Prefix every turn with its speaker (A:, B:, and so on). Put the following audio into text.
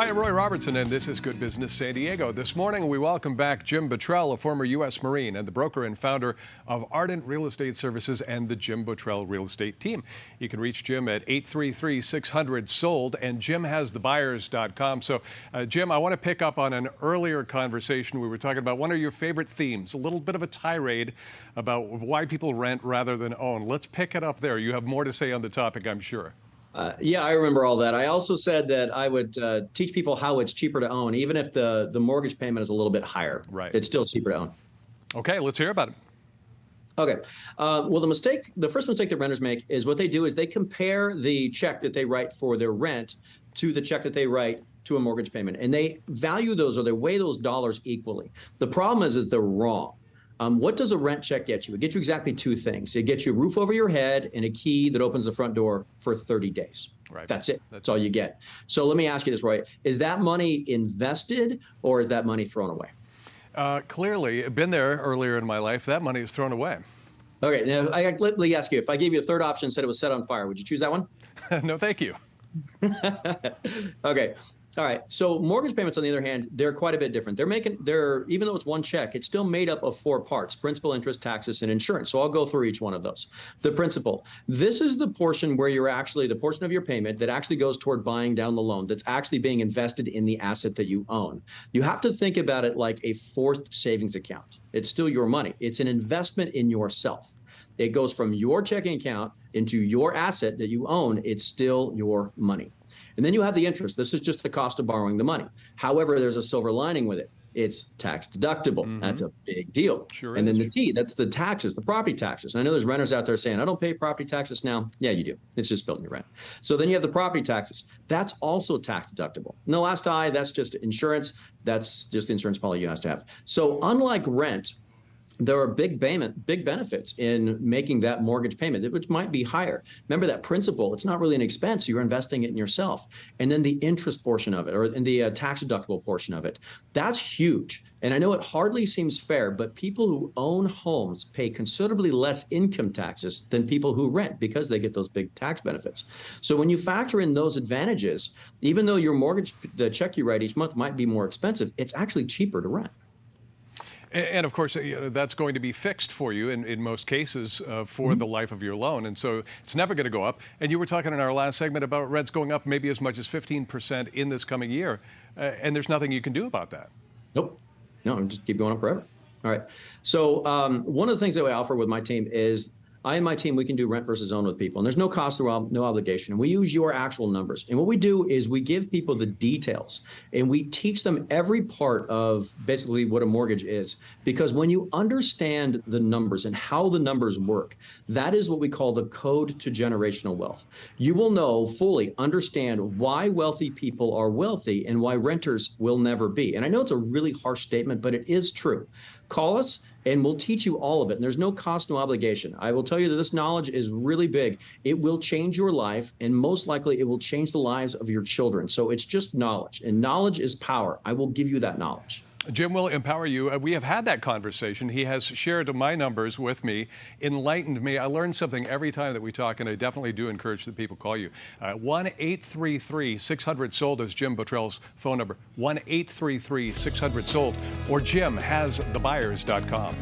A: Hi, I'm Roy Robertson, and this is Good Business San Diego. This morning, we welcome back Jim Bottrell, a former U.S. Marine and the broker and founder of Ardent Real Estate Services and the Jim Bottrell Real Estate Team. You can reach Jim at 833-600-SOLD, and Jim has thebuyers.com. So, Jim, I want to pick up on an earlier conversation. We were talking about one of your favorite themes, a little bit of a tirade about why people rent rather than own. Let's pick it up there. You have more to say on the topic, I'm sure.
B: Yeah, I remember all that. I also said that I would teach people how it's cheaper to own, even if the mortgage payment is a little bit higher.
A: Right.
B: It's still cheaper to own.
A: Okay, let's hear about it.
B: Okay. Well, the first mistake that renters make is what they do is they compare the check that they write for their rent to the check that they write to a mortgage payment. And they value those, or they weigh those dollars equally. The problem is that they're wrong. What does a rent check get you? It gets you exactly two things. It gets you a roof over your head and a key that opens the front door for 30 days.
A: Right.
B: That's it. That's all you get. So let me ask you this, Roy. Is that money invested or is that money thrown away?
A: Clearly, been there earlier in my life. That money is thrown away.
B: Okay. Now, let me ask you, if I gave you a third option and said it was set on fire, would you choose that one?
A: No, thank you.
B: Okay. All right. So mortgage payments, on the other hand, they're quite a bit different. Even though it's one check, it's still made up of four parts: principal, interest, taxes, and insurance. So I'll go through each one of those. The principal, this is the portion where the portion of your payment that actually goes toward buying down the loan, that's actually being invested in the asset that you own. You have to think about it like a forced savings account. It's still your money. It's an investment in yourself. It goes from your checking account into your asset that you own. It's still your money. And then you have the interest. This is just the cost of borrowing the money. However, there's a silver lining with it. It's tax deductible. Mm-hmm. That's a big deal.
A: Sure
B: and
A: is.
B: then the T, that's the taxes, the property taxes. And I know there's renters out there saying, I don't pay property taxes now. Yeah, you do. It's just built in your rent. So then you have the property taxes. That's also tax deductible. And the last I, that's just insurance. That's just the insurance policy you have to have. So unlike rent, there are big benefits in making that mortgage payment, which might be higher. Remember that principal, it's not really an expense. You're investing it in yourself. And then the interest portion of it, or in the tax deductible portion of it, that's huge. And I know it hardly seems fair, but people who own homes pay considerably less income taxes than people who rent because they get those big tax benefits. So when you factor in those advantages, even though your mortgage, the check you write each month might be more expensive, it's actually cheaper to rent.
A: And of course, that's going to be fixed for you in most cases for the life of your loan. And so it's never going to go up. And you were talking in our last segment about rents going up maybe as much as 15% in this coming year. And there's nothing you can do about that.
B: Nope. No, just keep going up forever. All right. So one of the things that we offer with my team is I and my team, we can do rent versus own with people. And there's no cost or no obligation. And we use your actual numbers. And what we do is we give people the details and we teach them every part of basically what a mortgage is. Because when you understand the numbers and how the numbers work, that is what we call the code to generational wealth. You will fully understand why wealthy people are wealthy and why renters will never be. And I know it's a really harsh statement, but it is true. Call us and we'll teach you all of it. And there's no cost, no obligation. I will tell you that this knowledge is really big. It will change your life, and most likely it will change the lives of your children. So it's just knowledge, and knowledge is power. I will give you that knowledge.
A: Jim will empower you. We have had that conversation. He has shared my numbers with me, enlightened me. I learn something every time that we talk, and I definitely do encourage that people call you. 1-833-600-SOLD is Jim Bottrell's phone number. 1-833-600-SOLD, or Jim has thebuyers.com.